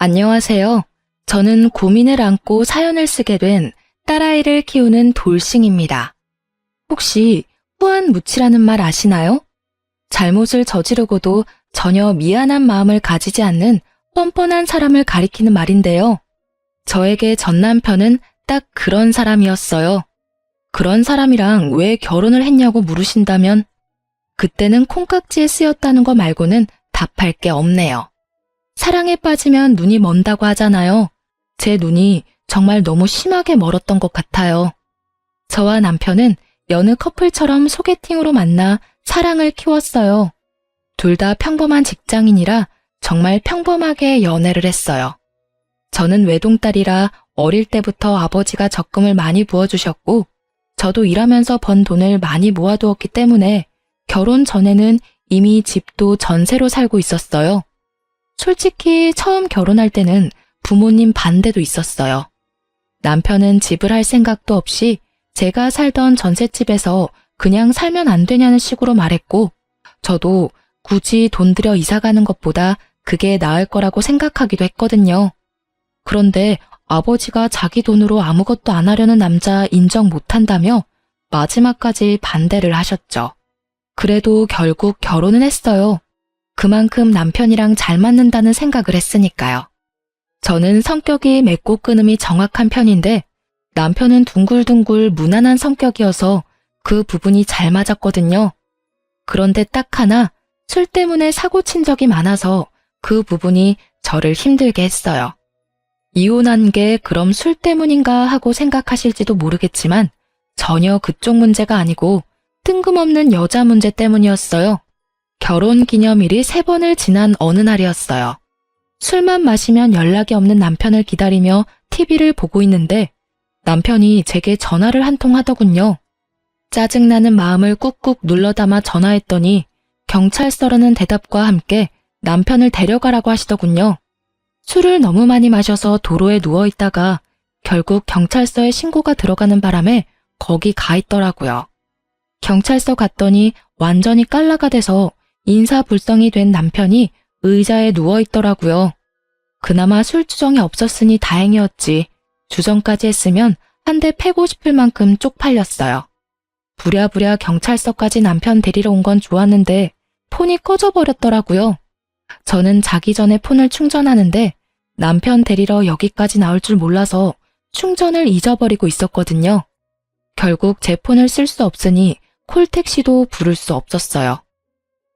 안녕하세요. 저는 고민을 안고 사연을 쓰게 된 딸아이를 키우는 돌싱입니다. 혹시 후안무치라는 말 아시나요? 잘못을 저지르고도 전혀 미안한 마음을 가지지 않는 뻔뻔한 사람을 가리키는 말인데요. 저에게 전 남편은 딱 그런 사람이었어요. 그런 사람이랑 왜 결혼을 했냐고 물으신다면 그때는 콩깍지에 쓰였다는 거 말고는 답할 게 없네요. 사랑에 빠지면 눈이 먼다고 하잖아요. 제 눈이 정말 너무 심하게 멀었던 것 같아요. 저와 남편은 여느 커플처럼 소개팅으로 만나 사랑을 키웠어요. 둘 다 평범한 직장인이라 정말 평범하게 연애를 했어요. 저는 외동딸이라 어릴 때부터 아버지가 적금을 많이 부어주셨고 저도 일하면서 번 돈을 많이 모아두었기 때문에 결혼 전에는 이미 집도 전세로 살고 있었어요. 솔직히 처음 결혼할 때는 부모님 반대도 있었어요. 남편은 집을 할 생각도 없이 제가 살던 전셋집에서 그냥 살면 안 되냐는 식으로 말했고 저도 굳이 돈 들여 이사 가는 것보다 그게 나을 거라고 생각하기도 했거든요. 그런데 아버지가 자기 돈으로 아무것도 안 하려는 남자 인정 못한다며 마지막까지 반대를 하셨죠. 그래도 결국 결혼은 했어요. 그만큼 남편이랑 잘 맞는다는 생각을 했으니까요. 저는 성격이 맺고 끊음이 정확한 편인데 남편은 둥글둥글 무난한 성격이어서 그 부분이 잘 맞았거든요. 그런데 딱 하나 술 때문에 사고 친 적이 많아서 그 부분이 저를 힘들게 했어요. 이혼한 게 그럼 술 때문인가 하고 생각하실지도 모르겠지만 전혀 그쪽 문제가 아니고 뜬금없는 여자 문제 때문이었어요. 결혼 기념일이 3번을 지난 어느 날이었어요. 술만 마시면 연락이 없는 남편을 기다리며 TV를 보고 있는데 남편이 제게 전화를 한 통 하더군요. 짜증나는 마음을 꾹꾹 눌러 담아 전화했더니 경찰서라는 대답과 함께 남편을 데려가라고 하시더군요. 술을 너무 많이 마셔서 도로에 누워있다가 결국 경찰서에 신고가 들어가는 바람에 거기 가 있더라고요. 경찰서 갔더니 완전히 깔라가 돼서 인사불성이 된 남편이 의자에 누워있더라고요. 그나마 술주정이 없었으니 다행이었지. 주정까지 했으면 한 대 패고 싶을 만큼 쪽팔렸어요. 부랴부랴 경찰서까지 남편 데리러 온 건 좋았는데 폰이 꺼져버렸더라고요. 저는 자기 전에 폰을 충전하는데 남편 데리러 여기까지 나올 줄 몰라서 충전을 잊어버리고 있었거든요. 결국 제 폰을 쓸 수 없으니 콜택시도 부를 수 없었어요.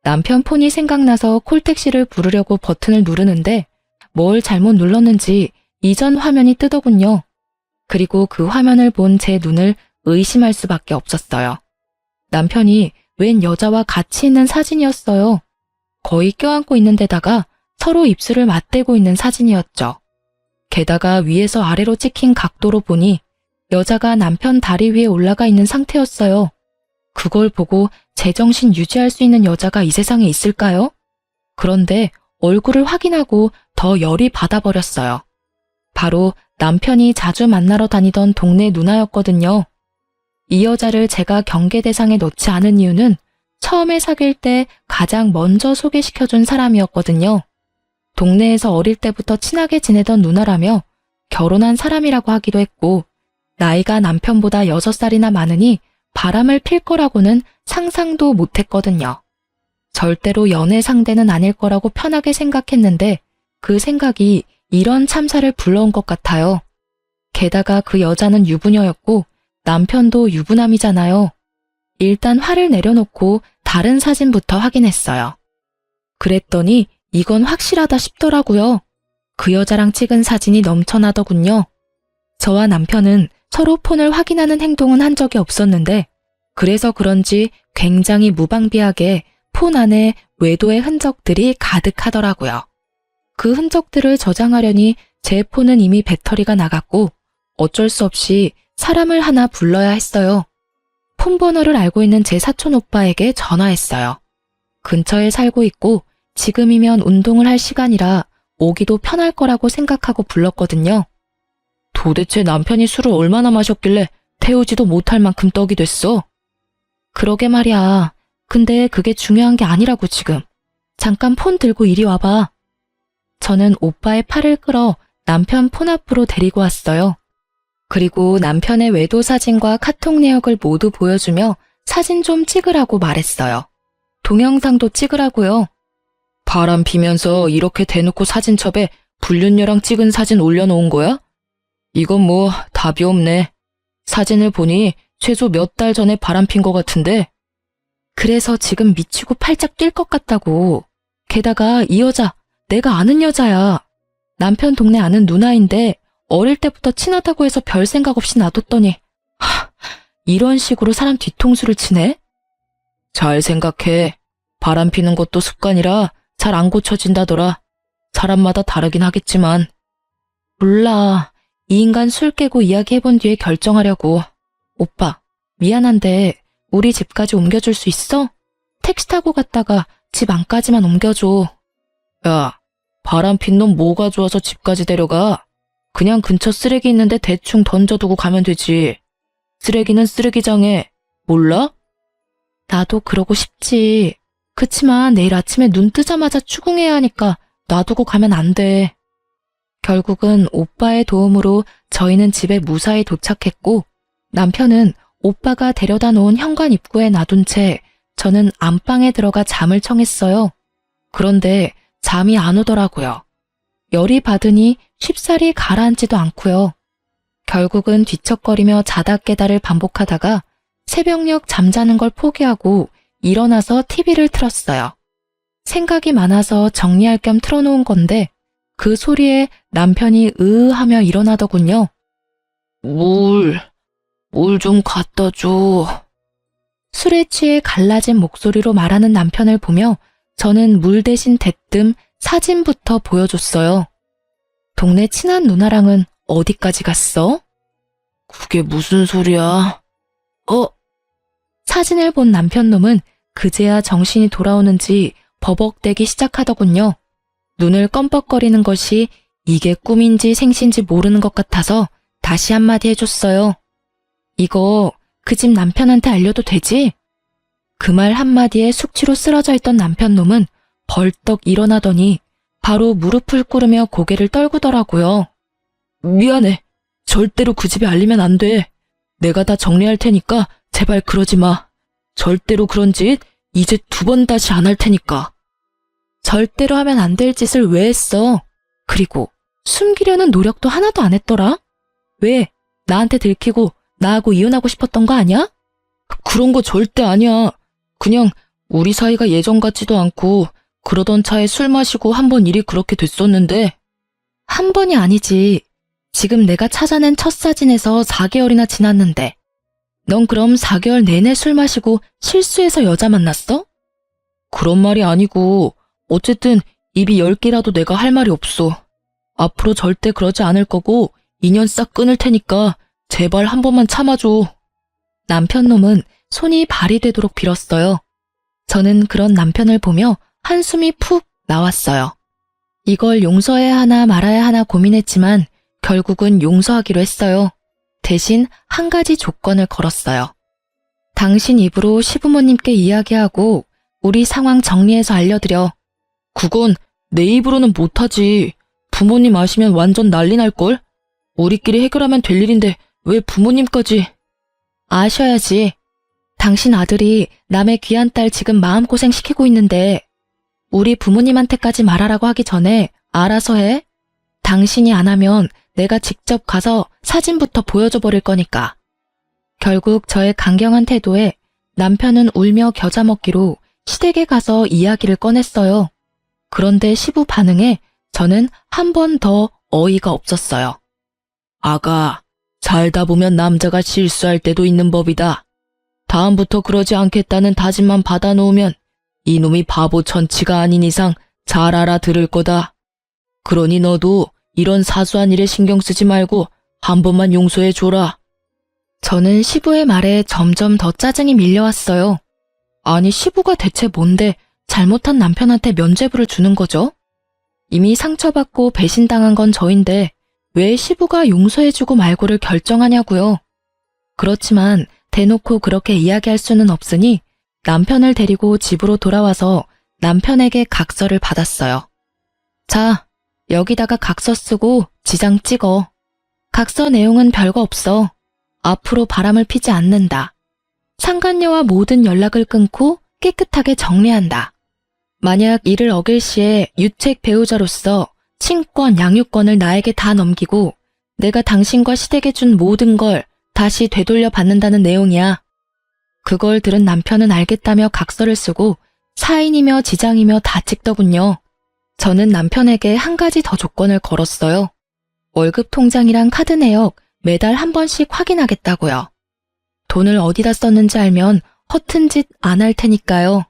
남편 폰이 생각나서 콜택시를 부르려고 버튼을 누르는데 뭘 잘못 눌렀는지 이전 화면이 뜨더군요. 그리고 그 화면을 본 제 눈을 의심할 수밖에 없었어요. 남편이 웬 여자와 같이 있는 사진이었어요. 거의 껴안고 있는 데다가 서로 입술을 맞대고 있는 사진이었죠. 게다가 위에서 아래로 찍힌 각도로 보니 여자가 남편 다리 위에 올라가 있는 상태였어요. 그걸 보고 제정신 유지할 수 있는 여자가 이 세상에 있을까요? 그런데 얼굴을 확인하고 더 열이 받아버렸어요. 바로 남편이 자주 만나러 다니던 동네 누나였거든요. 이 여자를 제가 경계 대상에 넣지 않은 이유는 처음에 사귈 때 가장 먼저 소개시켜준 사람이었거든요. 동네에서 어릴 때부터 친하게 지내던 누나라며 결혼한 사람이라고 하기도 했고 나이가 남편보다 6살이나 많으니 바람을 필 거라고는 상상도 못했거든요. 절대로 연애 상대는 아닐 거라고 편하게 생각했는데 그 생각이 이런 참사를 불러온 것 같아요. 게다가 그 여자는 유부녀였고 남편도 유부남이잖아요. 일단 화를 내려놓고 다른 사진부터 확인했어요. 그랬더니 이건 확실하다 싶더라고요. 그 여자랑 찍은 사진이 넘쳐나더군요. 저와 남편은 서로 폰을 확인하는 행동은 한 적이 없었는데 그래서 그런지 굉장히 무방비하게 폰 안에 외도의 흔적들이 가득하더라고요. 그 흔적들을 저장하려니 제 폰은 이미 배터리가 나갔고 어쩔 수 없이 사람을 하나 불러야 했어요. 폰 번호를 알고 있는 제 사촌 오빠에게 전화했어요. 근처에 살고 있고 지금이면 운동을 할 시간이라 오기도 편할 거라고 생각하고 불렀거든요. 도대체 남편이 술을 얼마나 마셨길래 태우지도 못할 만큼 떡이 됐어? 그러게 말이야. 근데 그게 중요한 게 아니라고 지금. 잠깐 폰 들고 이리 와봐. 저는 오빠의 팔을 끌어 남편 폰 앞으로 데리고 왔어요. 그리고 남편의 외도 사진과 카톡 내역을 모두 보여주며 사진 좀 찍으라고 말했어요. 동영상도 찍으라고요. 바람 피면서 이렇게 대놓고 사진첩에 불륜녀랑 찍은 사진 올려놓은 거야? 이건 뭐 답이 없네. 사진을 보니 최소 몇 달 전에 바람 핀 것 같은데. 그래서 지금 미치고 팔짝 뛸 것 같다고. 게다가 이 여자 내가 아는 여자야. 남편 동네 아는 누나인데 어릴 때부터 친하다고 해서 별 생각 없이 놔뒀더니 이런 식으로 사람 뒤통수를 치네? 잘 생각해. 바람 피는 것도 습관이라 잘 안 고쳐진다더라. 사람마다 다르긴 하겠지만. 몰라. 이 인간 술 깨고 이야기해본 뒤에 결정하려고. 오빠, 미안한데 우리 집까지 옮겨줄 수 있어? 택시 타고 갔다가 집 안까지만 옮겨줘. 야, 바람 핀 놈 뭐가 좋아서 집까지 데려가? 그냥 근처 쓰레기 있는데 대충 던져두고 가면 되지. 쓰레기는 쓰레기장에. 몰라? 나도 그러고 싶지. 그치만 내일 아침에 눈 뜨자마자 추궁해야 하니까 놔두고 가면 안 돼. 결국은 오빠의 도움으로 저희는 집에 무사히 도착했고 남편은 오빠가 데려다 놓은 현관 입구에 놔둔 채 저는 안방에 들어가 잠을 청했어요. 그런데 잠이 안 오더라고요. 열이 받으니 쉽사리 가라앉지도 않고요. 결국은 뒤척거리며 자다 깨다를 반복하다가 새벽녘 잠자는 걸 포기하고 일어나서 TV를 틀었어요. 생각이 많아서 정리할 겸 틀어놓은 건데 그 소리에 남편이 으으하며 일어나더군요. 물 좀 갖다 줘. 술에 취해 갈라진 목소리로 말하는 남편을 보며 저는 물 대신 대뜸 사진부터 보여줬어요. 동네 친한 누나랑은 어디까지 갔어? 그게 무슨 소리야? 사진을 본 남편놈은 그제야 정신이 돌아오는지 버벅대기 시작하더군요. 눈을 껌뻑거리는 것이 이게 꿈인지 생시인지 모르는 것 같아서 다시 한마디 해줬어요. 이거 그 집 남편한테 알려도 되지? 그 말 한마디에 숙취로 쓰러져 있던 남편놈은 벌떡 일어나더니 바로 무릎을 꿇으며 고개를 떨구더라고요. 미안해. 절대로 그 집에 알리면 안 돼. 내가 다 정리할 테니까 제발 그러지 마. 절대로 그런 짓 이제 2번 다시 안 할 테니까. 절대로 하면 안 될 짓을 왜 했어? 그리고 숨기려는 노력도 하나도 안 했더라? 왜? 나한테 들키고 나하고 이혼하고 싶었던 거 아니야? 그런 거 절대 아니야. 그냥 우리 사이가 예전 같지도 않고 그러던 차에 술 마시고 한 번 일이 그렇게 됐었는데. 한 번이 아니지. 지금 내가 찾아낸 첫 사진에서 4개월이나 지났는데 넌 그럼 4개월 내내 술 마시고 실수해서 여자 만났어? 그런 말이 아니고 어쨌든 입이 10개라도 내가 할 말이 없어. 앞으로 절대 그러지 않을 거고 인연 싹 끊을 테니까 제발 한 번만 참아줘. 남편놈은 손이 발이 되도록 빌었어요. 저는 그런 남편을 보며 한숨이 푹 나왔어요. 이걸 용서해야 하나 말아야 하나 고민했지만 결국은 용서하기로 했어요. 대신 한 가지 조건을 걸었어요. 당신 입으로 시부모님께 이야기하고 우리 상황 정리해서 알려드려. 그건 내 입으로는 못하지. 부모님 아시면 완전 난리 날걸? 우리끼리 해결하면 될 일인데 왜 부모님까지. 아셔야지. 당신 아들이 남의 귀한 딸 지금 마음고생 시키고 있는데 우리 부모님한테까지 말하라고 하기 전에 알아서 해. 당신이 안 하면 내가 직접 가서 사진부터 보여줘 버릴 거니까. 결국 저의 강경한 태도에 남편은 울며 겨자 먹기로 시댁에 가서 이야기를 꺼냈어요. 그런데 시부 반응에 저는 한 번 더 어이가 없었어요. 아가, 살다 보면 남자가 실수할 때도 있는 법이다. 다음부터 그러지 않겠다는 다짐만 받아놓으면 이놈이 바보 천치가 아닌 이상 잘 알아들을 거다. 그러니 너도 이런 사소한 일에 신경 쓰지 말고 한 번만 용서해줘라. 저는 시부의 말에 점점 더 짜증이 밀려왔어요. 아니 시부가 대체 뭔데 잘못한 남편한테 면죄부를 주는 거죠? 이미 상처받고 배신당한 건 저인데 왜 시부가 용서해주고 말고를 결정하냐고요. 그렇지만 대놓고 그렇게 이야기할 수는 없으니 남편을 데리고 집으로 돌아와서 남편에게 각서를 받았어요. 자, 여기다가 각서 쓰고 지장 찍어. 각서 내용은 별거 없어. 앞으로 바람을 피지 않는다. 상간녀와 모든 연락을 끊고 깨끗하게 정리한다. 만약 이를 어길 시에 유책 배우자로서 친권, 양육권을 나에게 다 넘기고 내가 당신과 시댁에 준 모든 걸 다시 되돌려 받는다는 내용이야. 그걸 들은 남편은 알겠다며 각서를 쓰고 사인이며 지장이며 다 찍더군요. 저는 남편에게 한 가지 더 조건을 걸었어요. 월급 통장이랑 카드 내역 매달 한 번씩 확인하겠다고요. 돈을 어디다 썼는지 알면 허튼 짓 안 할 테니까요.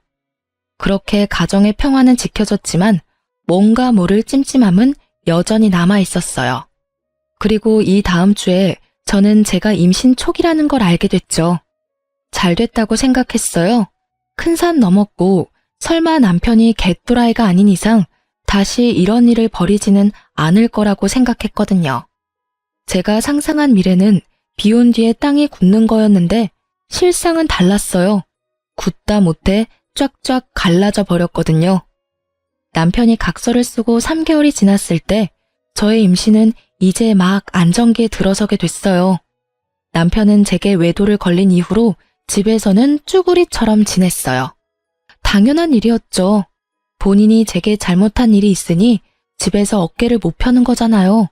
그렇게 가정의 평화는 지켜졌지만 뭔가 모를 찜찜함은 여전히 남아 있었어요. 그리고 이 다음 주에 저는 제가 임신 초기라는 걸 알게 됐죠. 잘 됐다고 생각했어요. 큰 산 넘었고 설마 남편이 개또라이가 아닌 이상 다시 이런 일을 벌이지는 않을 거라고 생각했거든요. 제가 상상한 미래는 비 온 뒤에 땅이 굳는 거였는데 실상은 달랐어요. 굳다 못해 쫙쫙 갈라져 버렸거든요. 남편이 각서를 쓰고 3개월이 지났을 때 저의 임신은 이제 막 안정기에 들어서게 됐어요. 남편은 제게 외도를 걸린 이후로 집에서는 쭈구리처럼 지냈어요. 당연한 일이었죠. 본인이 제게 잘못한 일이 있으니 집에서 어깨를 못 펴는 거잖아요.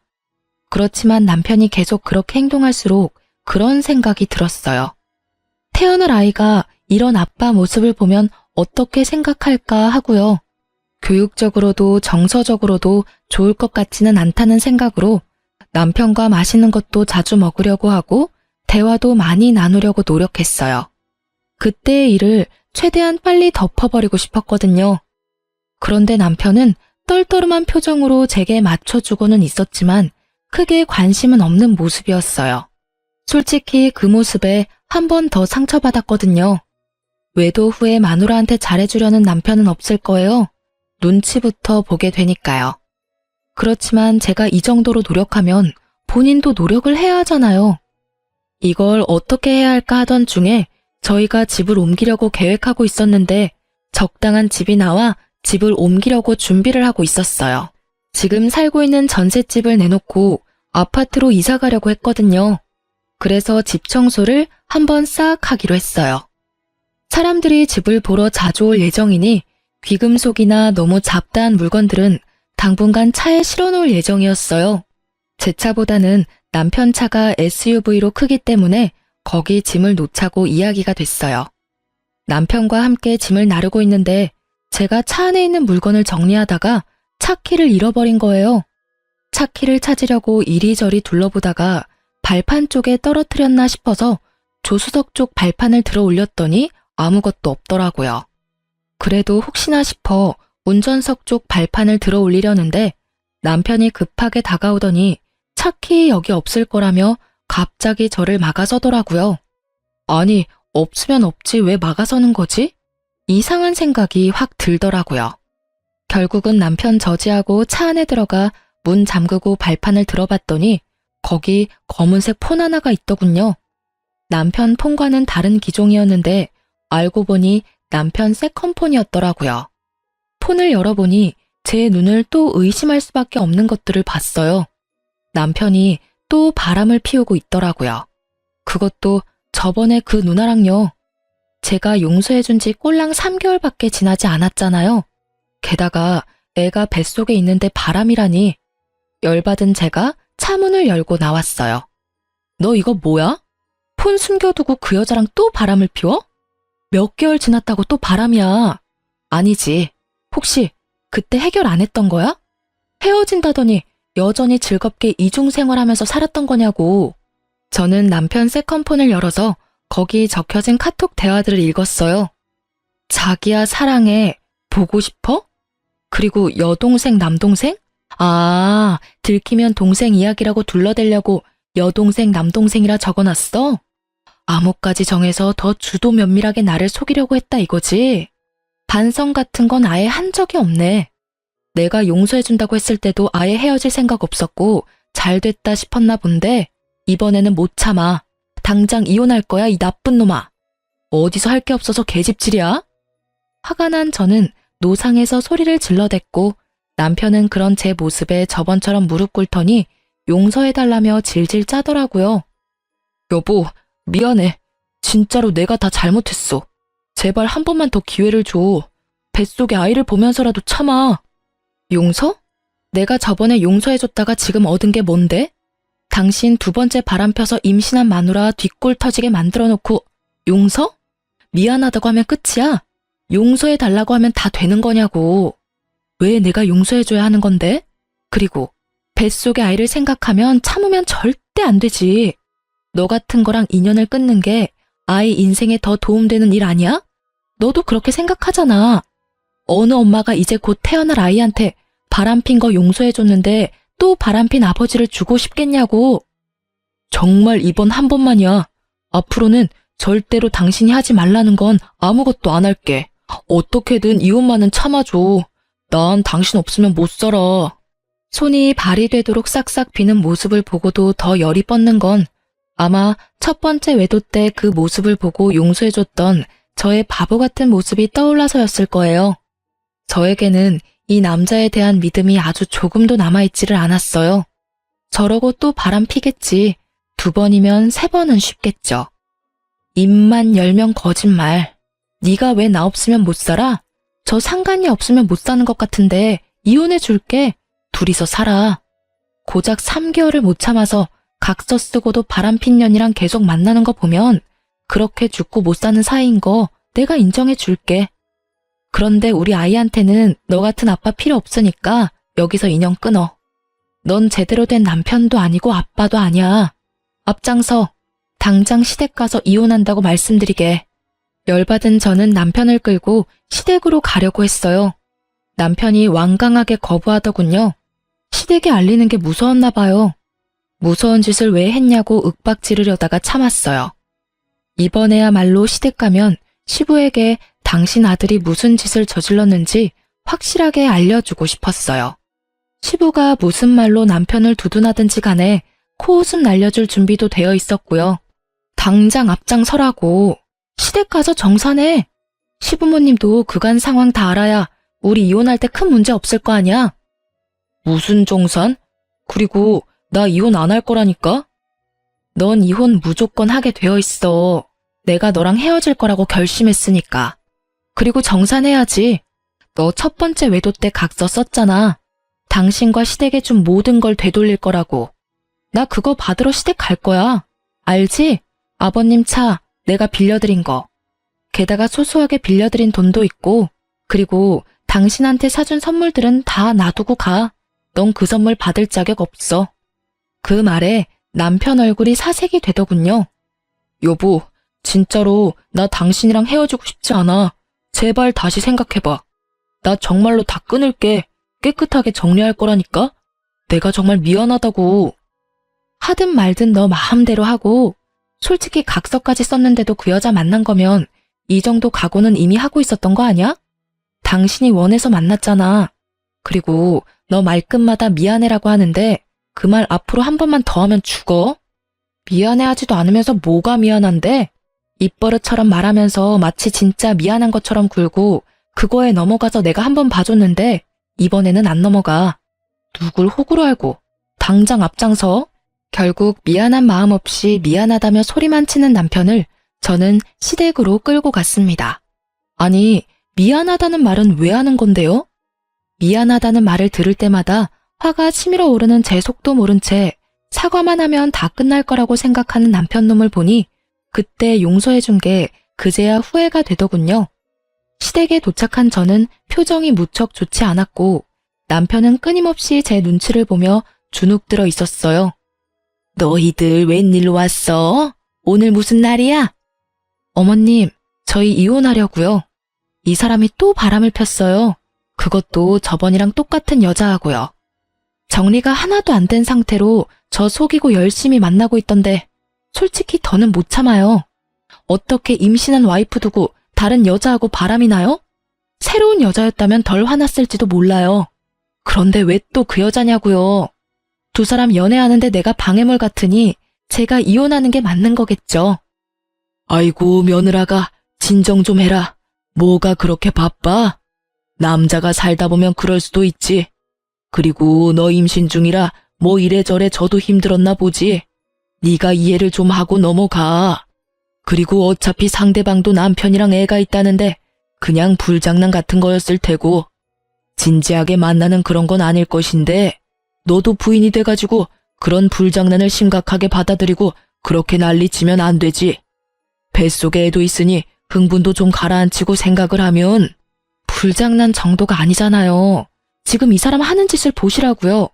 그렇지만 남편이 계속 그렇게 행동할수록 그런 생각이 들었어요. 태어날 아이가 이런 아빠 모습을 보면 어떻게 생각할까 하고요. 교육적으로도 정서적으로도 좋을 것 같지는 않다는 생각으로 남편과 맛있는 것도 자주 먹으려고 하고 대화도 많이 나누려고 노력했어요. 그때의 일을 최대한 빨리 덮어버리고 싶었거든요. 그런데 남편은 떨떠름한 표정으로 제게 맞춰주고는 있었지만 크게 관심은 없는 모습이었어요. 솔직히 그 모습에 한 번 더 상처받았거든요. 외도 후에 마누라한테 잘해주려는 남편은 없을 거예요. 눈치부터 보게 되니까요. 그렇지만 제가 이 정도로 노력하면 본인도 노력을 해야 하잖아요. 이걸 어떻게 해야 할까 하던 중에 저희가 집을 옮기려고 계획하고 있었는데 적당한 집이 나와 집을 옮기려고 준비를 하고 있었어요. 지금 살고 있는 전셋집을 내놓고 아파트로 이사 가려고 했거든요. 그래서 집 청소를 한번 싹 하기로 했어요. 사람들이 집을 보러 자주 올 예정이니 귀금속이나 너무 잡다한 물건들은 당분간 차에 실어놓을 예정이었어요. 제 차보다는 남편 차가 SUV로 크기 때문에 거기 짐을 놓자고 이야기가 됐어요. 남편과 함께 짐을 나르고 있는데 제가 차 안에 있는 물건을 정리하다가 차키를 잃어버린 거예요. 차키를 찾으려고 이리저리 둘러보다가 발판 쪽에 떨어뜨렸나 싶어서 조수석 쪽 발판을 들어 올렸더니 아무것도 없더라고요. 그래도 혹시나 싶어 운전석 쪽 발판을 들어 올리려는데 남편이 급하게 다가오더니 차키 여기 없을 거라며 갑자기 저를 막아서더라고요. 아니, 없으면 없지 왜 막아서는 거지? 이상한 생각이 확 들더라고요. 결국은 남편 저지하고 차 안에 들어가 문 잠그고 발판을 들어봤더니 거기 검은색 폰 하나가 있더군요. 남편 폰과는 다른 기종이었는데 알고 보니 남편 세컨폰이었더라고요. 폰을 열어보니 제 눈을 또 의심할 수밖에 없는 것들을 봤어요. 남편이 또 바람을 피우고 있더라고요. 그것도 저번에 그 누나랑요. 제가 용서해준 지 꼴랑 3개월밖에 지나지 않았잖아요. 게다가 애가 뱃속에 있는데 바람이라니. 열받은 제가 차문을 열고 나왔어요. 너 이거 뭐야? 폰 숨겨두고 그 여자랑 또 바람을 피워? 몇 개월 지났다고 또 바람이야. 아니지. 혹시 그때 해결 안 했던 거야? 헤어진다더니 여전히 즐겁게 이중생활하면서 살았던 거냐고. 저는 남편 세컨폰을 열어서 거기 적혀진 카톡 대화들을 읽었어요. 자기야 사랑해. 보고 싶어? 그리고 여동생 남동생? 아, 들키면 동생 이야기라고 둘러대려고 여동생 남동생이라 적어놨어? 암호까지 정해서 더 주도 면밀하게 나를 속이려고 했다 이거지? 반성 같은 건 아예 한 적이 없네. 내가 용서해준다고 했을 때도 아예 헤어질 생각 없었고 잘 됐다 싶었나 본데 이번에는 못 참아. 당장 이혼할 거야 이 나쁜 놈아. 어디서 할 게 없어서 개집질이야? 화가 난 저는 노상에서 소리를 질러댔고 남편은 그런 제 모습에 저번처럼 무릎 꿇더니 용서해달라며 질질 짜더라고요. 여보, 미안해. 진짜로 내가 다 잘못했어. 제발 한 번만 더 기회를 줘. 뱃속에 아이를 보면서라도 참아. 용서? 내가 저번에 용서해줬다가 지금 얻은 게 뭔데? 당신 두 번째 바람 펴서 임신한 마누라 뒷골 터지게 만들어놓고 용서? 미안하다고 하면 끝이야? 용서해달라고 하면 다 되는 거냐고. 왜 내가 용서해줘야 하는 건데? 그리고 뱃속의 아이를 생각하면 참으면 절대 안 되지. 너 같은 거랑 인연을 끊는 게 아이 인생에 더 도움되는 일 아니야? 너도 그렇게 생각하잖아. 어느 엄마가 이제 곧 태어날 아이한테 바람핀 거 용서해줬는데 또 바람핀 아버지를 주고 싶겠냐고. 정말 이번 한 번만이야. 앞으로는 절대로 당신이 하지 말라는 건 아무것도 안 할게. 어떻게든 이 엄마는 참아줘. 난 당신 없으면 못 살아. 손이 발이 되도록 싹싹 비는 모습을 보고도 더 열이 뻗는 건 아마 첫 번째 외도 때 그 모습을 보고 용서해줬던 저의 바보 같은 모습이 떠올라서였을 거예요. 저에게는 이 남자에 대한 믿음이 아주 조금도 남아있지를 않았어요. 저러고 또 바람 피겠지. 2번이면 3번은 쉽겠죠. 입만 열면 거짓말. 네가 왜 나 없으면 못 살아? 저 상관이 없으면 못 사는 것 같은데 이혼해 줄게. 둘이서 살아. 고작 3개월을 못 참아서 각서 쓰고도 바람핀 년이랑 계속 만나는 거 보면 그렇게 죽고 못 사는 사이인 거 내가 인정해 줄게. 그런데 우리 아이한테는 너 같은 아빠 필요 없으니까 여기서 인연 끊어. 넌 제대로 된 남편도 아니고 아빠도 아니야. 앞장서. 당장 시댁 가서 이혼한다고 말씀드리게. 열받은 저는 남편을 끌고 시댁으로 가려고 했어요. 남편이 완강하게 거부하더군요. 시댁에 알리는 게 무서웠나 봐요. 무서운 짓을 왜 했냐고 윽박 지르려다가 참았어요. 이번에야말로 시댁 가면 시부에게 당신 아들이 무슨 짓을 저질렀는지 확실하게 알려주고 싶었어요. 시부가 무슨 말로 남편을 두둔하든지 간에 코웃음 날려줄 준비도 되어 있었고요. 당장 앞장서라고. 시댁 가서 정산해. 시부모님도 그간 상황 다 알아야 우리 이혼할 때 큰 문제 없을 거 아니야? 무슨 정산? 그리고 나 이혼 안 할 거라니까? 넌 이혼 무조건 하게 되어 있어. 내가 너랑 헤어질 거라고 결심했으니까. 그리고 정산해야지. 너 첫 번째 외도 때 각서 썼잖아. 당신과 시댁에 준 모든 걸 되돌릴 거라고. 나 그거 받으러 시댁 갈 거야. 알지? 아버님 차 내가 빌려드린 거. 게다가 소소하게 빌려드린 돈도 있고, 그리고 당신한테 사준 선물들은 다 놔두고 가. 넌 그 선물 받을 자격 없어. 그 말에 남편 얼굴이 사색이 되더군요. 여보, 진짜로 나 당신이랑 헤어지고 싶지 않아. 제발 다시 생각해봐. 나 정말로 다 끊을게. 깨끗하게 정리할 거라니까? 내가 정말 미안하다고. 하든 말든 너 마음대로 하고, 솔직히 각서까지 썼는데도 그 여자 만난 거면 이 정도 각오는 이미 하고 있었던 거 아니야? 당신이 원해서 만났잖아. 그리고 너 말끝마다 미안해라고 하는데 그 말 앞으로 한 번만 더 하면 죽어? 미안해하지도 않으면서 뭐가 미안한데? 입버릇처럼 말하면서 마치 진짜 미안한 것처럼 굴고 그거에 넘어가서 내가 한 번 봐줬는데 이번에는 안 넘어가. 누굴 호구로 알고 당장 앞장서. 결국 미안한 마음 없이 미안하다며 소리만 치는 남편을 저는 시댁으로 끌고 갔습니다. 아니, 미안하다는 말은 왜 하는 건데요? 미안하다는 말을 들을 때마다 화가 치밀어 오르는 제 속도 모른 채 사과만 하면 다 끝날 거라고 생각하는 남편놈을 보니 그때 용서해준 게 그제야 후회가 되더군요. 시댁에 도착한 저는 표정이 무척 좋지 않았고 남편은 끊임없이 제 눈치를 보며 주눅들어 있었어요. 너희들 웬일로 왔어? 오늘 무슨 날이야? 어머님, 저희 이혼하려고요. 이 사람이 또 바람을 폈어요. 그것도 저번이랑 똑같은 여자하고요. 정리가 하나도 안 된 상태로 저 속이고 열심히 만나고 있던데 솔직히 더는 못 참아요. 어떻게 임신한 와이프 두고 다른 여자하고 바람이 나요? 새로운 여자였다면 덜 화났을지도 몰라요. 그런데 왜 또 그 여자냐고요. 두 사람 연애하는데 내가 방해물 같으니 제가 이혼하는 게 맞는 거겠죠. 아이고 며느라가 진정 좀 해라. 뭐가 그렇게 바빠? 남자가 살다 보면 그럴 수도 있지. 그리고 너 임신 중이라 뭐 이래저래 저도 힘들었나 보지. 네가 이해를 좀 하고 넘어가. 그리고 어차피 상대방도 남편이랑 애가 있다는데 그냥 불장난 같은 거였을 테고 진지하게 만나는 그런 건 아닐 것인데 너도 부인이 돼가지고 그런 불장난을 심각하게 받아들이고 그렇게 난리치면 안 되지. 뱃속에 애도 있으니 흥분도 좀 가라앉히고 생각을 하면. 불장난 정도가 아니잖아요. 지금 이 사람 하는 짓을 보시라고요.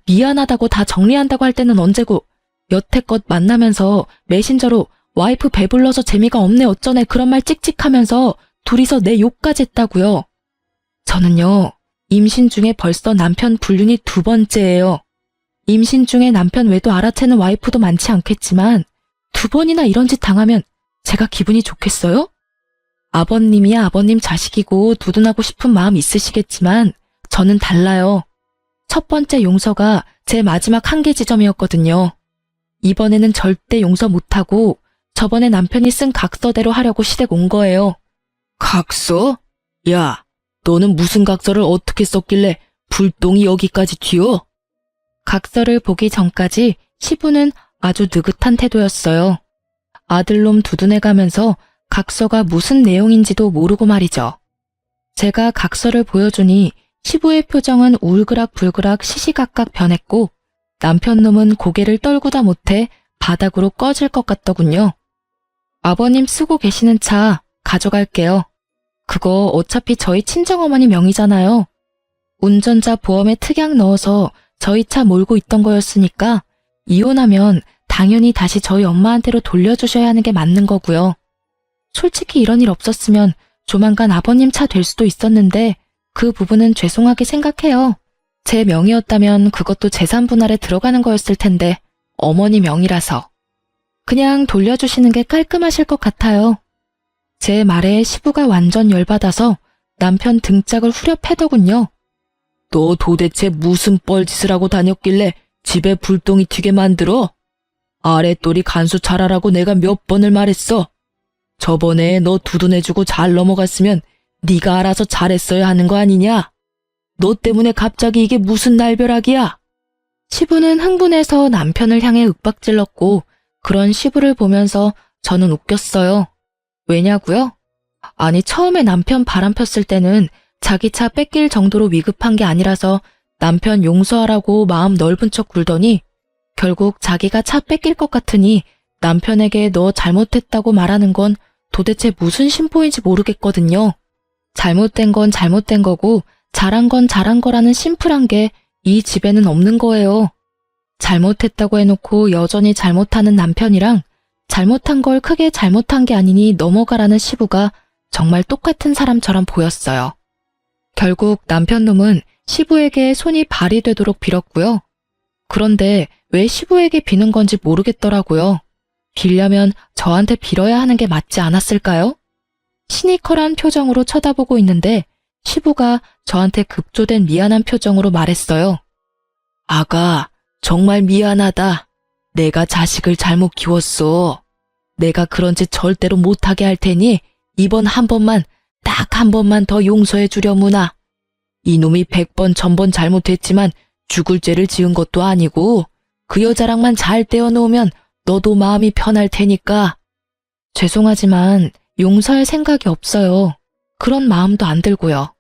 미안하다고 다 정리한다고 할 때는 언제고 여태껏 만나면서 메신저로 와이프 배불러서 재미가 없네 어쩌네 그런 말 찍찍하면서 둘이서 내 욕까지 했다고요. 저는요, 임신 중에 벌써 남편 불륜이 2번째예요. 임신 중에 남편 외도 알아채는 와이프도 많지 않겠지만 2번이나 이런 짓 당하면 제가 기분이 좋겠어요? 아버님이야 아버님 자식이고 두둔하고 싶은 마음 있으시겠지만 저는 달라요. 첫 번째 용서가 제 마지막 한계 지점이었거든요. 이번에는 절대 용서 못하고 저번에 남편이 쓴 각서대로 하려고 시댁 온 거예요. 각서? 야, 너는 무슨 각서를 어떻게 썼길래 불똥이 여기까지 튀어? 각서를 보기 전까지 시부는 아주 느긋한 태도였어요. 아들놈 두둔해가면서 각서가 무슨 내용인지도 모르고 말이죠. 제가 각서를 보여주니 시부의 표정은 울그락불그락 시시각각 변했고 남편놈은 고개를 떨구다 못해 바닥으로 꺼질 것 같더군요. 아버님 쓰고 계시는 차 가져갈게요. 그거 어차피 저희 친정어머니 명의잖아요. 운전자 보험에 특약 넣어서 저희 차 몰고 있던 거였으니까 이혼하면 당연히 다시 저희 엄마한테로 돌려주셔야 하는 게 맞는 거고요. 솔직히 이런 일 없었으면 조만간 아버님 차 될 수도 있었는데 그 부분은 죄송하게 생각해요. 제 명의였다면 그것도 재산 분할에 들어가는 거였을 텐데 어머니 명의라서. 그냥 돌려주시는 게 깔끔하실 것 같아요. 제 말에 시부가 완전 열받아서 남편 등짝을 후려 패더군요. 너 도대체 무슨 뻘짓을 하고 다녔길래 집에 불똥이 튀게 만들어? 아랫돌이 간수 잘하라고 내가 몇 번을 말했어. 저번에 너 두둔해주고 잘 넘어갔으면 네가 알아서 잘했어야 하는 거 아니냐? 너 때문에 갑자기 이게 무슨 날벼락이야? 시부는 흥분해서 남편을 향해 윽박질렀고 그런 시부를 보면서 저는 웃겼어요. 왜냐고요? 아니 처음에 남편 바람 폈을 때는 자기 차 뺏길 정도로 위급한 게 아니라서 남편 용서하라고 마음 넓은 척 굴더니 결국 자기가 차 뺏길 것 같으니 남편에게 너 잘못했다고 말하는 건 도대체 무슨 심보인지 모르겠거든요. 잘못된 건 잘못된 거고 잘한 건 잘한 거라는 심플한 게 이 집에는 없는 거예요. 잘못했다고 해놓고 여전히 잘못하는 남편이랑 잘못한 걸 크게 잘못한 게 아니니 넘어가라는 시부가 정말 똑같은 사람처럼 보였어요. 결국 남편놈은 시부에게 손이 발이 되도록 빌었고요. 그런데 왜 시부에게 비는 건지 모르겠더라고요. 빌려면 저한테 빌어야 하는 게 맞지 않았을까요? 시니컬한 표정으로 쳐다보고 있는데 시부가 저한테 급조된 미안한 표정으로 말했어요. 아가, 정말 미안하다. 내가 자식을 잘못 키웠어. 내가 그런 짓 절대로 못하게 할 테니 이번 한 번만, 딱 한 번만 더 용서해 주려무나. 이놈이 100번 1000번 잘못했지만 죽을 죄를 지은 것도 아니고 그 여자랑만 잘 떼어놓으면 너도 마음이 편할 테니까. 죄송하지만 용서할 생각이 없어요. 그런 마음도 안 들고요.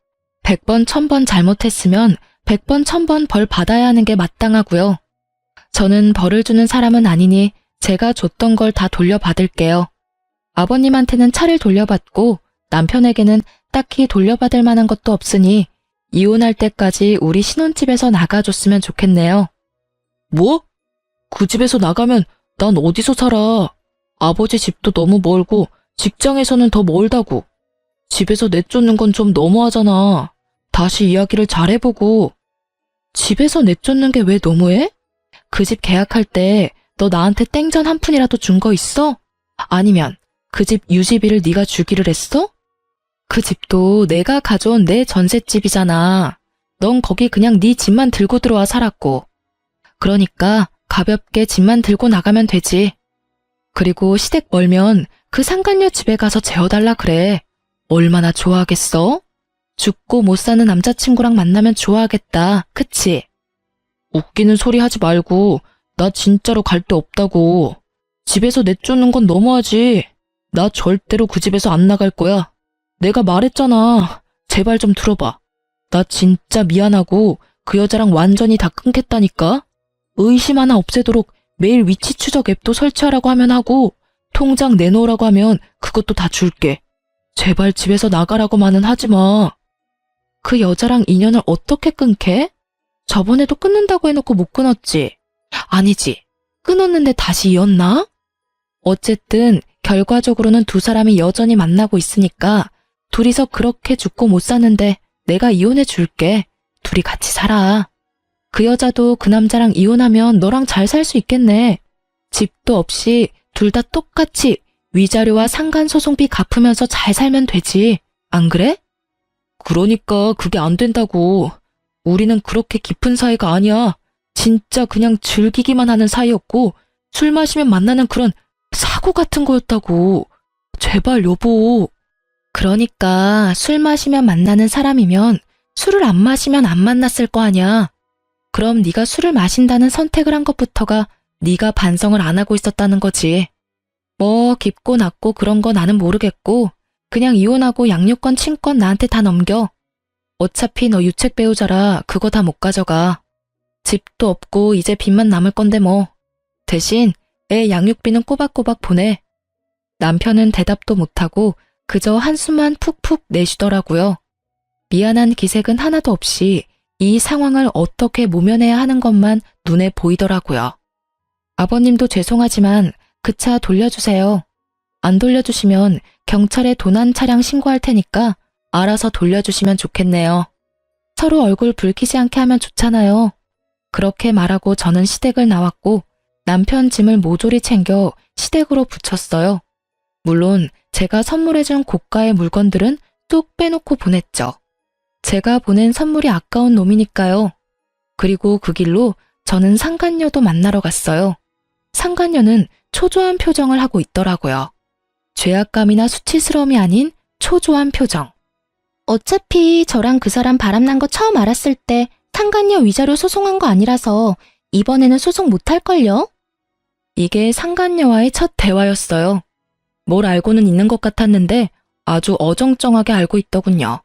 100번 1000번 잘못했으면 100번 1000번 벌 받아야 하는 게 마땅하고요. 저는 벌을 주는 사람은 아니니 제가 줬던 걸 다 돌려받을게요. 아버님한테는 차를 돌려받고 남편에게는 딱히 돌려받을 만한 것도 없으니 이혼할 때까지 우리 신혼집에서 나가줬으면 좋겠네요. 뭐? 그 집에서 나가면 난 어디서 살아? 아버지 집도 너무 멀고 직장에서는 더 멀다고. 집에서 내쫓는 건 좀 너무하잖아. 다시 이야기를 잘 해보고. 집에서 내쫓는 게 왜 너무해? 그 집 계약할 때 너 나한테 땡전 한 푼이라도 준 거 있어? 아니면 그 집 유지비를 네가 주기를 했어? 그 집도 내가 가져온 내 전셋집이잖아. 넌 거기 그냥 네 집만 들고 들어와 살았고. 그러니까 가볍게 집만 들고 나가면 되지. 그리고 시댁 멀면 그 상간녀 집에 가서 재워달라 그래. 얼마나 좋아하겠어? 죽고 못 사는 남자친구랑 만나면 좋아하겠다. 그치? 웃기는 소리 하지 말고 나 진짜로 갈 데 없다고. 집에서 내쫓는 건 너무하지. 나 절대로 그 집에서 안 나갈 거야. 내가 말했잖아. 제발 좀 들어봐. 나 진짜 미안하고 그 여자랑 완전히 다 끊겠다니까. 의심 하나 없애도록 매일 위치 추적 앱도 설치하라고 하면 하고 통장 내놓으라고 하면 그것도 다 줄게. 제발 집에서 나가라고만은 하지 마. 그 여자랑 인연을 어떻게 끊게? 저번에도 끊는다고 해놓고 못 끊었지. 아니지. 끊었는데 다시 이었나? 어쨌든 결과적으로는 두 사람이 여전히 만나고 있으니까 둘이서 그렇게 죽고 못 사는데 내가 이혼해 줄게. 둘이 같이 살아. 그 여자도 그 남자랑 이혼하면 너랑 잘 살 수 있겠네. 집도 없이 둘 다 똑같이 위자료와 상간소송비 갚으면서 잘 살면 되지. 안 그래? 그러니까 그게 안 된다고. 우리는 그렇게 깊은 사이가 아니야. 진짜 그냥 즐기기만 하는 사이였고 술 마시면 만나는 그런 사고 같은 거였다고. 제발 여보. 그러니까 술 마시면 만나는 사람이면 술을 안 마시면 안 만났을 거 아니야. 그럼 네가 술을 마신다는 선택을 한 것부터가 네가 반성을 안 하고 있었다는 거지. 뭐 깊고 낮고 그런 거 나는 모르겠고 그냥 이혼하고 양육권 친권 나한테 다 넘겨. 어차피 너 유책 배우자라 그거 다 못 가져가. 집도 없고 이제 빚만 남을 건데 뭐. 대신 애 양육비는 꼬박꼬박 보내. 남편은 대답도 못하고 그저 한숨만 푹푹 내쉬더라고요. 미안한 기색은 하나도 없이 이 상황을 어떻게 모면해야 하는 것만 눈에 보이더라고요. 아버님도 죄송하지만 그 차 돌려주세요. 안 돌려주시면 경찰에 도난 차량 신고할 테니까 알아서 돌려주시면 좋겠네요. 서로 얼굴 붉히지 않게 하면 좋잖아요. 그렇게 말하고 저는 시댁을 나왔고 남편 짐을 모조리 챙겨 시댁으로 붙였어요. 물론 제가 선물해준 고가의 물건들은 쏙 빼놓고 보냈죠. 제가 보낸 선물이 아까운 놈이니까요. 그리고 그 길로 저는 상간녀도 만나러 갔어요. 상간녀는 초조한 표정을 하고 있더라고요. 죄악감이나 수치스러움이 아닌 초조한 표정. 어차피 저랑 그 사람 바람난 거 처음 알았을 때 상간녀 위자료 소송한 거 아니라서 이번에는 소송 못할걸요? 이게 상간녀와의 첫 대화였어요. 뭘 알고는 있는 것 같았는데 아주 어정쩡하게 알고 있더군요.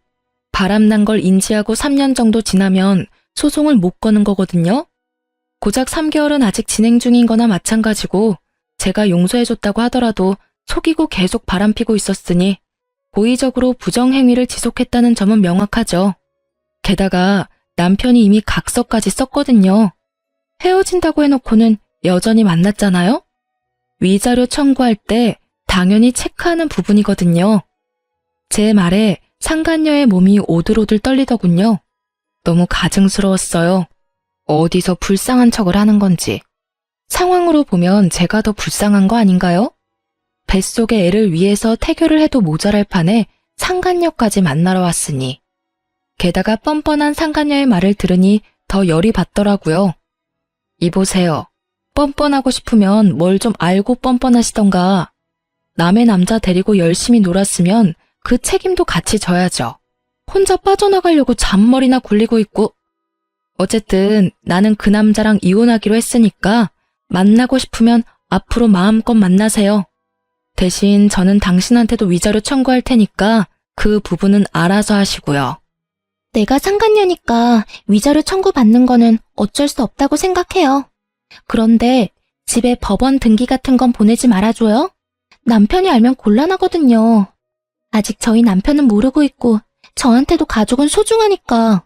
바람난 걸 인지하고 3년 정도 지나면 소송을 못 거는 거거든요. 고작 3개월은 아직 진행 중인 거나 마찬가지고 제가 용서해줬다고 하더라도 속이고 계속 바람피고 있었으니 고의적으로 부정행위를 지속했다는 점은 명확하죠. 게다가 남편이 이미 각서까지 썼거든요. 헤어진다고 해놓고는 여전히 만났잖아요. 위자료 청구할 때 당연히 체크하는 부분이거든요. 제 말에 상간녀의 몸이 오들오들 떨리더군요. 너무 가증스러웠어요. 어디서 불쌍한 척을 하는 건지. 상황으로 보면 제가 더 불쌍한 거 아닌가요? 뱃속의 애를 위해서 태교를 해도 모자랄 판에 상간녀까지 만나러 왔으니. 게다가 뻔뻔한 상간녀의 말을 들으니 더 열이 받더라고요. 이보세요. 뻔뻔하고 싶으면 뭘 좀 알고 뻔뻔하시던가. 남의 남자 데리고 열심히 놀았으면 그 책임도 같이 져야죠. 혼자 빠져나가려고 잔머리나 굴리고 있고. 어쨌든 나는 그 남자랑 이혼하기로 했으니까 만나고 싶으면 앞으로 마음껏 만나세요. 대신 저는 당신한테도 위자료 청구할 테니까 그 부분은 알아서 하시고요. 내가 상간녀니까 위자료 청구받는 거는 어쩔 수 없다고 생각해요. 그런데 집에 법원 등기 같은 건 보내지 말아줘요. 남편이 알면 곤란하거든요. 아직 저희 남편은 모르고 있고 저한테도 가족은 소중하니까.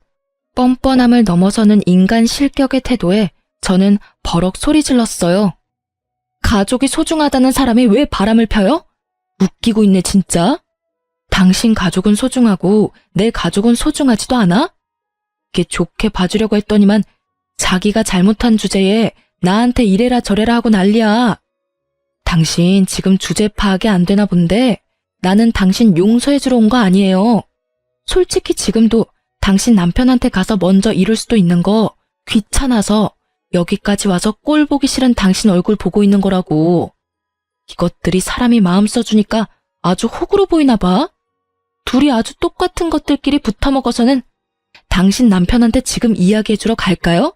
뻔뻔함을 넘어서는 인간 실격의 태도에 저는 버럭 소리 질렀어요. 가족이 소중하다는 사람이 왜 바람을 펴요? 웃기고 있네 진짜. 당신 가족은 소중하고 내 가족은 소중하지도 않아? 이게 좋게 봐주려고 했더니만 자기가 잘못한 주제에 나한테 이래라 저래라 하고 난리야. 당신 지금 주제 파악이 안 되나 본데 나는 당신 용서해주러 온 거 아니에요. 솔직히 지금도 당신 남편한테 가서 먼저 이룰 수도 있는 거 귀찮아서 여기까지 와서 꼴 보기 싫은 당신 얼굴 보고 있는 거라고. 이것들이 사람이 마음 써주니까 아주 호구로 보이나 봐. 둘이 아주 똑같은 것들끼리 붙어먹어서는 당신 남편한테 지금 이야기해주러 갈까요?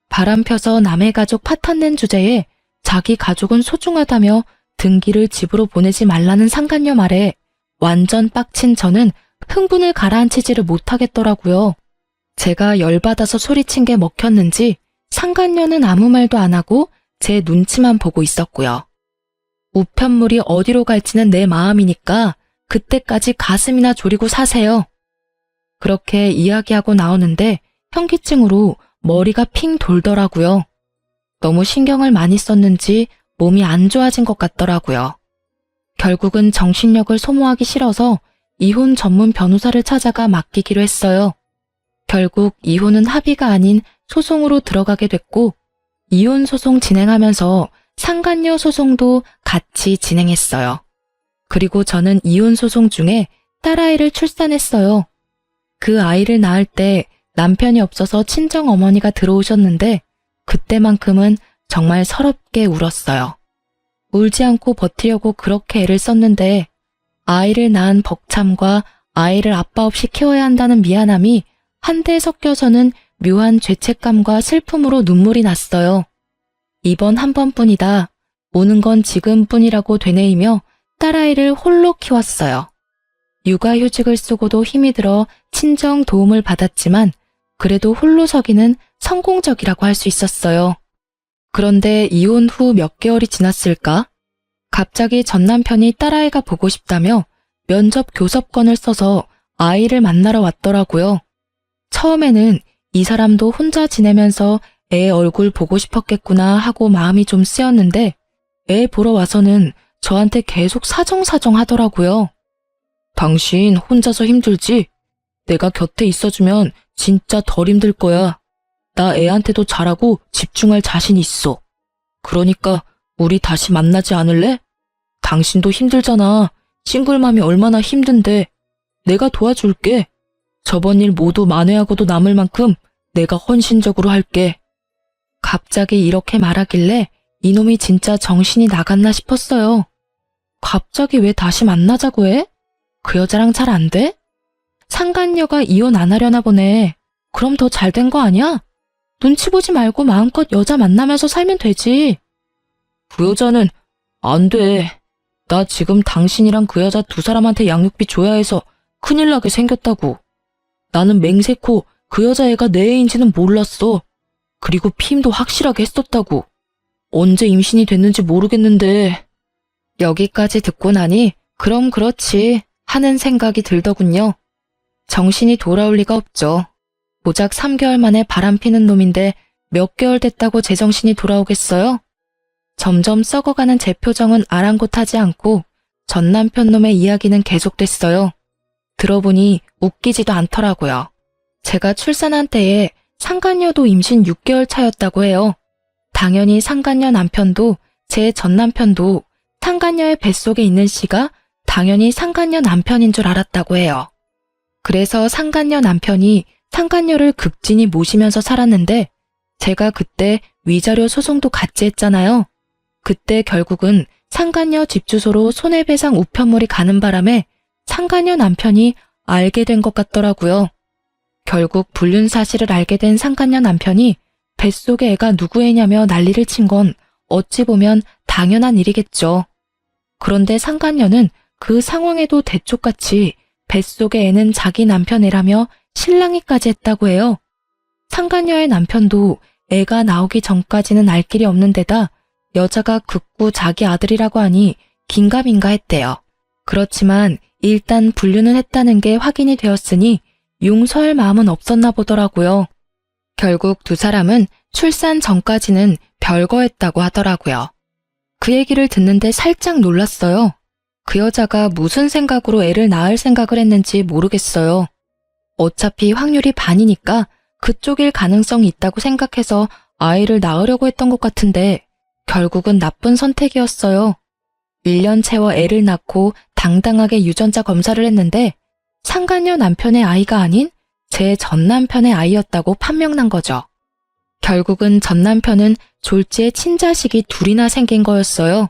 바람 펴서 남의 가족 파탄낸 주제에 자기 가족은 소중하다며 등기를 집으로 보내지 말라는 상간녀 말에 완전 빡친 저는 흥분을 가라앉히지를 못하겠더라고요. 제가 열받아서 소리친 게 먹혔는지 상간녀는 아무 말도 안 하고 제 눈치만 보고 있었고요. 우편물이 어디로 갈지는 내 마음이니까 그때까지 가슴이나 졸이고 사세요. 그렇게 이야기하고 나오는데 현기증으로 머리가 핑 돌더라고요. 너무 신경을 많이 썼는지 몸이 안 좋아진 것 같더라고요. 결국은 정신력을 소모하기 싫어서 이혼 전문 변호사를 찾아가 맡기기로 했어요. 결국 이혼은 합의가 아닌 소송으로 들어가게 됐고 이혼 소송 진행하면서 상간녀 소송도 같이 진행했어요. 그리고 저는 이혼 소송 중에 딸아이를 출산했어요. 그 아이를 낳을 때 남편이 없어서 친정어머니가 들어오셨는데 그때만큼은 정말 서럽게 울었어요. 울지 않고 버티려고 그렇게 애를 썼는데 아이를 낳은 벅참과 아이를 아빠 없이 키워야 한다는 미안함이 한데 섞여서는 묘한 죄책감과 슬픔으로 눈물이 났어요. 이번 한 번뿐이다. 오는 건 지금뿐이라고 되뇌이며 딸아이를 홀로 키웠어요. 육아휴직을 쓰고도 힘이 들어 친정 도움을 받았지만 그래도 홀로 서기는 성공적이라고 할 수 있었어요. 그런데 이혼 후 몇 개월이 지났을까? 갑자기 전 남편이 딸아이가 보고 싶다며 면접 교섭권을 써서 아이를 만나러 왔더라고요. 처음에는 이 사람도 혼자 지내면서 애 얼굴 보고 싶었겠구나 하고 마음이 좀 쓰였는데 애 보러 와서는 저한테 계속 사정사정 하더라고요. 당신 혼자서 힘들지? 내가 곁에 있어주면 진짜 덜 힘들 거야. 나 애한테도 잘하고 집중할 자신 있어. 그러니까 우리 다시 만나지 않을래? 당신도 힘들잖아. 싱글맘이 얼마나 힘든데. 내가 도와줄게. 저번 일 모두 만회하고도 남을 만큼 내가 헌신적으로 할게. 갑자기 이렇게 말하길래 이놈이 진짜 정신이 나갔나 싶었어요. 갑자기 왜 다시 만나자고 해? 그 여자랑 잘 안 돼? 상간녀가 이혼 안 하려나 보네. 그럼 더 잘 된 거 아니야? 눈치 보지 말고 마음껏 여자 만나면서 살면 되지. 그 여자는 안 돼. 나 지금 당신이랑 그 여자 두 사람한테 양육비 줘야 해서 큰일 나게 생겼다고. 나는 맹세코 그 여자애가 내 애인지는 몰랐어. 그리고 피임도 확실하게 했었다고. 언제 임신이 됐는지 모르겠는데. 여기까지 듣고 나니 그럼 그렇지 하는 생각이 들더군요. 정신이 돌아올 리가 없죠. 고작 3개월 만에 바람피는 놈인데 몇 개월 됐다고 제정신이 돌아오겠어요? 점점 썩어가는 제 표정은 아랑곳하지 않고 전 남편 놈의 이야기는 계속됐어요. 들어보니 웃기지도 않더라고요. 제가 출산한 때에 상간녀도 임신 6개월 차였다고 해요. 당연히 상간녀 남편도 제 전 남편도 상간녀의 뱃속에 있는 씨가 당연히 상간녀 남편인 줄 알았다고 해요. 그래서 상간녀 남편이 상간녀를 극진히 모시면서 살았는데 제가 그때 위자료 소송도 같이 했잖아요. 그때 결국은 상간녀 집 주소로 손해배상 우편물이 가는 바람에 상간녀 남편이 알게 된 것 같더라고요. 결국 불륜 사실을 알게 된 상간녀 남편이 뱃속에 애가 누구 애냐며 난리를 친 건 어찌 보면 당연한 일이겠죠. 그런데 상간녀는 그 상황에도 대쪽같이 뱃속의 애는 자기 남편 애라며 실랑이까지 했다고 해요. 상간녀의 남편도 애가 나오기 전까지는 알 길이 없는 데다 여자가 극구 자기 아들이라고 하니 긴가민가 했대요. 그렇지만 일단 불륜은 했다는 게 확인이 되었으니 용서할 마음은 없었나 보더라고요. 결국 두 사람은 출산 전까지는 별거했다고 하더라고요. 그 얘기를 듣는데 살짝 놀랐어요. 그 여자가 무슨 생각으로 애를 낳을 생각을 했는지 모르겠어요. 어차피 확률이 반이니까 그쪽일 가능성이 있다고 생각해서 아이를 낳으려고 했던 것 같은데 결국은 나쁜 선택이었어요. 1년 채워 애를 낳고 당당하게 유전자 검사를 했는데 상간녀 남편의 아이가 아닌 제 전 남편의 아이였다고 판명난 거죠. 결국은 전 남편은 졸지에 친자식이 둘이나 생긴 거였어요.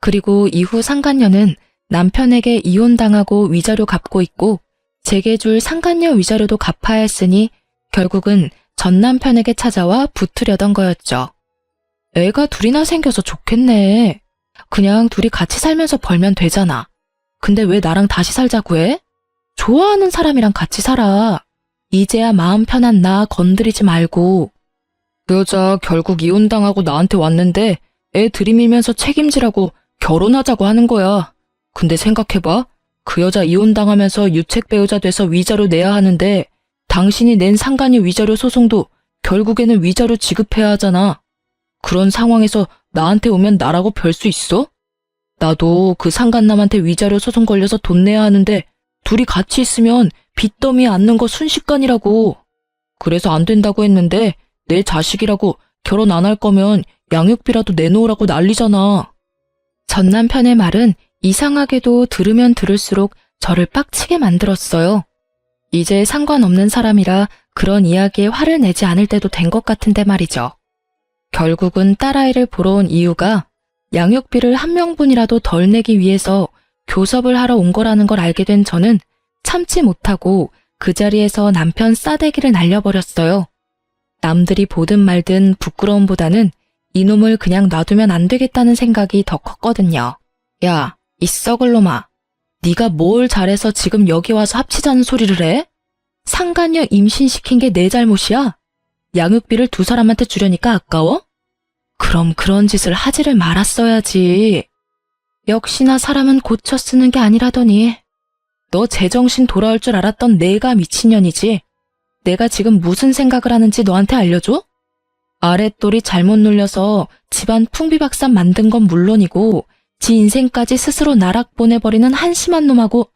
그리고 이후 상간녀는 남편에게 이혼당하고 위자료 갚고 있고 제게 줄 상간녀 위자료도 갚아야 했으니 결국은 전 남편에게 찾아와 붙으려던 거였죠. 애가 둘이나 생겨서 좋겠네. 그냥 둘이 같이 살면서 벌면 되잖아. 근데 왜 나랑 다시 살자고 해? 좋아하는 사람이랑 같이 살아. 이제야 마음 편한 나 건드리지 말고. 그 여자 결국 이혼당하고 나한테 왔는데 애 들이밀면서 책임지라고 결혼하자고 하는 거야. 근데 생각해봐. 그 여자 이혼당하면서 유책 배우자 돼서 위자료 내야 하는데 당신이 낸 상간녀 위자료 소송도 결국에는 위자료 지급해야 하잖아. 그런 상황에서 나한테 오면 나라고 별 수 있어? 나도 그 상간남한테 위자료 소송 걸려서 돈 내야 하는데 둘이 같이 있으면 빚더미에 앉는 거 순식간이라고. 그래서 안 된다고 했는데 내 자식이라고 결혼 안 할 거면 양육비라도 내놓으라고 난리잖아. 전 남편의 말은 이상하게도 들으면 들을수록 저를 빡치게 만들었어요. 이제 상관없는 사람이라 그런 이야기에 화를 내지 않을 때도 된 것 같은데 말이죠. 결국은 딸아이를 보러 온 이유가 양육비를 한 명분이라도 덜 내기 위해서 교섭을 하러 온 거라는 걸 알게 된 저는 참지 못하고 그 자리에서 남편 싸대기를 날려버렸어요. 남들이 보든 말든 부끄러움보다는 이놈을 그냥 놔두면 안 되겠다는 생각이 더 컸거든요. 야, 이 썩을 놈아. 네가 뭘 잘해서 지금 여기 와서 합치자는 소리를 해? 상간녀 임신시킨 게 내 잘못이야? 양육비를 두 사람한테 주려니까 아까워? 그럼 그런 짓을 하지를 말았어야지. 역시나 사람은 고쳐 쓰는 게 아니라더니. 너 제정신 돌아올 줄 알았던 내가 미친년이지. 내가 지금 무슨 생각을 하는지 너한테 알려줘? 아랫돌이 잘못 눌려서 집안 풍비박산 만든 건 물론이고 지 인생까지 스스로 나락 보내버리는 한심한 놈하고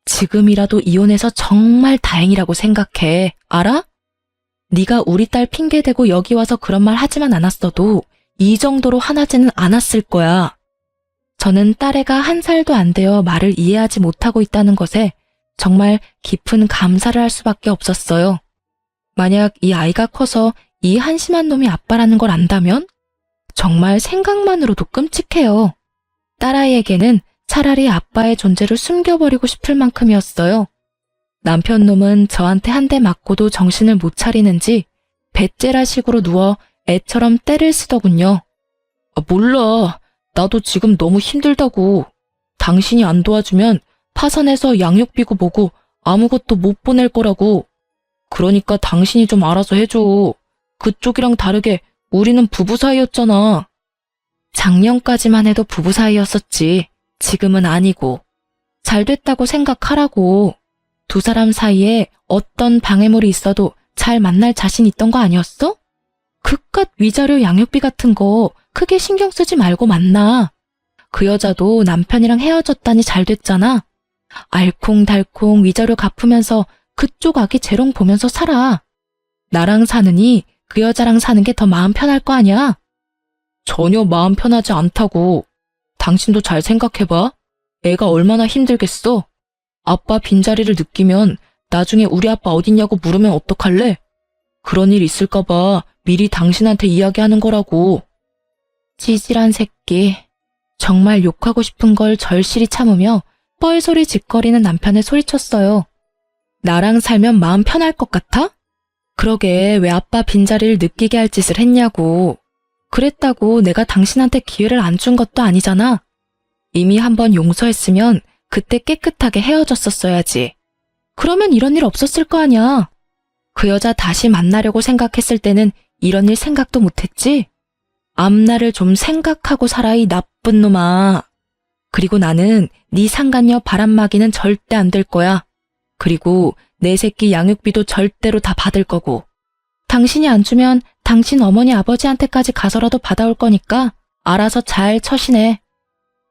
지금이라도 이혼해서 정말 다행이라고 생각해. 알아? 네가 우리 딸 핑계대고 여기 와서 그런 말 하지만 않았어도 이 정도로 화나지는 않았을 거야. 저는 딸애가 1살도 안 되어 말을 이해하지 못하고 있다는 것에 정말 깊은 감사를 할 수밖에 없었어요. 만약 이 아이가 커서 이 한심한 놈이 아빠라는 걸 안다면 정말 생각만으로도 끔찍해요. 딸아이에게는 차라리 아빠의 존재를 숨겨버리고 싶을 만큼이었어요. 남편 놈은 저한테 한 대 맞고도 정신을 못 차리는지 배째라식으로 누워 애처럼 떼를 쓰더군요. 몰라. 나도 지금 너무 힘들다고. 당신이 안 도와주면 파산해서 양육비고 뭐고 아무것도 못 보낼 거라고. 그러니까 당신이 좀 알아서 해줘. 그쪽이랑 다르게 우리는 부부 사이였잖아. 작년까지만 해도 부부 사이였었지. 지금은 아니고. 잘 됐다고 생각하라고. 두 사람 사이에 어떤 방해물이 있어도 잘 만날 자신 있던 거 아니었어? 그깟 위자료 양육비 같은 거 크게 신경 쓰지 말고 만나. 그 여자도 남편이랑 헤어졌다니 잘 됐잖아. 알콩달콩 위자료 갚으면서 그쪽 아기 재롱 보면서 살아. 나랑 사느니 그 여자랑 사는 게 더 마음 편할 거 아니야? 전혀 마음 편하지 않다고. 당신도 잘 생각해봐. 애가 얼마나 힘들겠어. 아빠 빈자리를 느끼면 나중에 우리 아빠 어딨냐고 물으면 어떡할래? 그런 일 있을까봐 미리 당신한테 이야기하는 거라고. 찌질한 새끼. 정말 욕하고 싶은 걸 절실히 참으며 뻘소리 짓거리는 남편을 소리쳤어요. 나랑 살면 마음 편할 것 같아? 그러게 왜 아빠 빈자리를 느끼게 할 짓을 했냐고. 그랬다고 내가 당신한테 기회를 안 준 것도 아니잖아. 이미 한번 용서했으면 그때 깨끗하게 헤어졌었어야지. 그러면 이런 일 없었을 거 아니야. 그 여자 다시 만나려고 생각했을 때는 이런 일 생각도 못했지. 앞날을 좀 생각하고 살아 이 나쁜 놈아. 그리고 나는 네 상간녀 바람막이는 절대 안 될 거야. 그리고 내 새끼 양육비도 절대로 다 받을 거고. 당신이 안 주면 당신 어머니 아버지한테까지 가서라도 받아올 거니까 알아서 잘 처신해.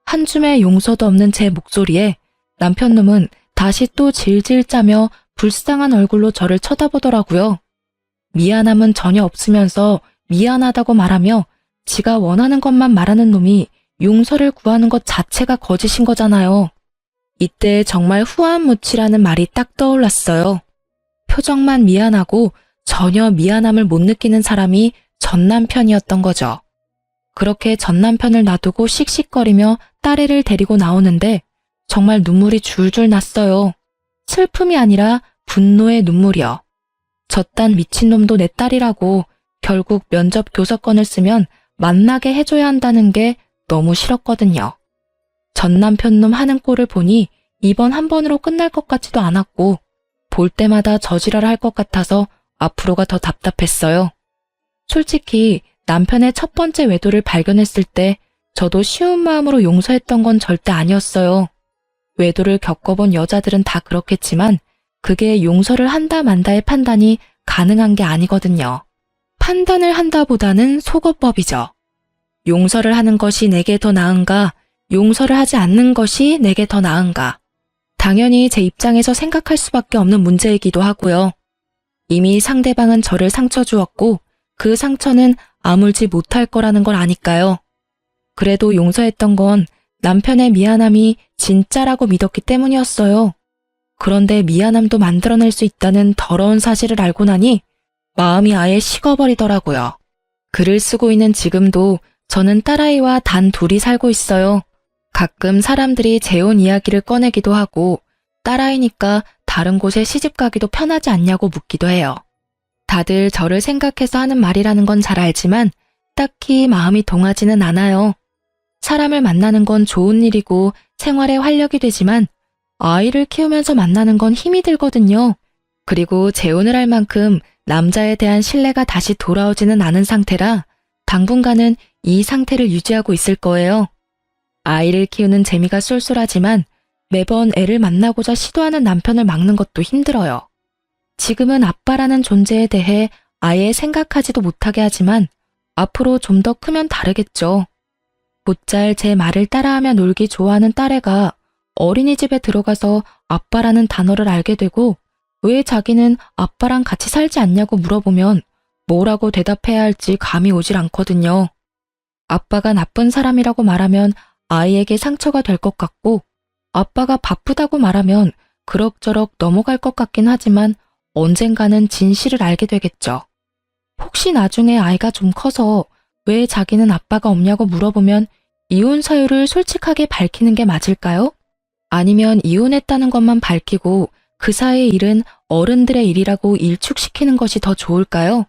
한 줌의 용서도 없는 제 목소리에 남편 놈은 다시 또 질질 짜며 불쌍한 얼굴로 저를 쳐다보더라고요. 미안함은 전혀 없으면서 미안하다고 말하며 지가 원하는 것만 말하는 놈이 용서를 구하는 것 자체가 거짓인 거잖아요. 이때 정말 후안무치라는 말이 딱 떠올랐어요. 표정만 미안하고 전혀 미안함을 못 느끼는 사람이 전 남편이었던 거죠. 그렇게 전 남편을 놔두고 씩씩거리며 딸애를 데리고 나오는데 정말 눈물이 줄줄 났어요. 슬픔이 아니라 분노의 눈물이요. 저딴 미친놈도 내 딸이라고 결국 면접 교섭권을 쓰면 만나게 해줘야 한다는 게 너무 싫었거든요. 전 남편놈 하는 꼴을 보니 이번 한 번으로 끝날 것 같지도 않았고 볼 때마다 저지랄 할 것 같아서 앞으로가 더 답답했어요. 솔직히 남편의 첫 번째 외도를 발견했을 때 저도 쉬운 마음으로 용서했던 건 절대 아니었어요. 외도를 겪어본 여자들은 다 그렇겠지만 그게 용서를 한다 만다의 판단이 가능한 게 아니거든요. 판단을 한다보다는 속어법이죠. 용서를 하는 것이 내게 더 나은가, 용서를 하지 않는 것이 내게 더 나은가. 당연히 제 입장에서 생각할 수밖에 없는 문제이기도 하고요. 이미 상대방은 저를 상처 주었고 그 상처는 아물지 못할 거라는 걸 아니까요. 그래도 용서했던 건 남편의 미안함이 진짜라고 믿었기 때문이었어요. 그런데 미안함도 만들어낼 수 있다는 더러운 사실을 알고 나니 마음이 아예 식어버리더라고요. 글을 쓰고 있는 지금도 저는 딸아이와 단 둘이 살고 있어요. 가끔 사람들이 재혼 이야기를 꺼내기도 하고 딸아이니까 다른 곳에 시집 가기도 편하지 않냐고 묻기도 해요. 다들 저를 생각해서 하는 말이라는 건 잘 알지만 딱히 마음이 동하지는 않아요. 사람을 만나는 건 좋은 일이고 생활에 활력이 되지만 아이를 키우면서 만나는 건 힘이 들거든요. 그리고 재혼을 할 만큼 남자에 대한 신뢰가 다시 돌아오지는 않은 상태라 당분간은 이 상태를 유지하고 있을 거예요. 아이를 키우는 재미가 쏠쏠하지만 매번 애를 만나고자 시도하는 남편을 막는 것도 힘들어요. 지금은 아빠라는 존재에 대해 아예 생각하지도 못하게 하지만 앞으로 좀 더 크면 다르겠죠. 곧잘 제 말을 따라하며 놀기 좋아하는 딸애가 어린이집에 들어가서 아빠라는 단어를 알게 되고 왜 자기는 아빠랑 같이 살지 않냐고 물어보면 뭐라고 대답해야 할지 감이 오질 않거든요. 아빠가 나쁜 사람이라고 말하면 아이에게 상처가 될 것 같고 아빠가 바쁘다고 말하면 그럭저럭 넘어갈 것 같긴 하지만 언젠가는 진실을 알게 되겠죠. 혹시 나중에 아이가 좀 커서 왜 자기는 아빠가 없냐고 물어보면 이혼 사유를 솔직하게 밝히는 게 맞을까요? 아니면 이혼했다는 것만 밝히고 그 사이의 일은 어른들의 일이라고 일축시키는 것이 더 좋을까요?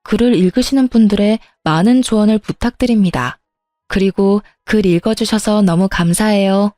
글을 읽으시는 분들의 많은 조언을 부탁드립니다. 그리고 글 읽어주셔서 너무 감사해요.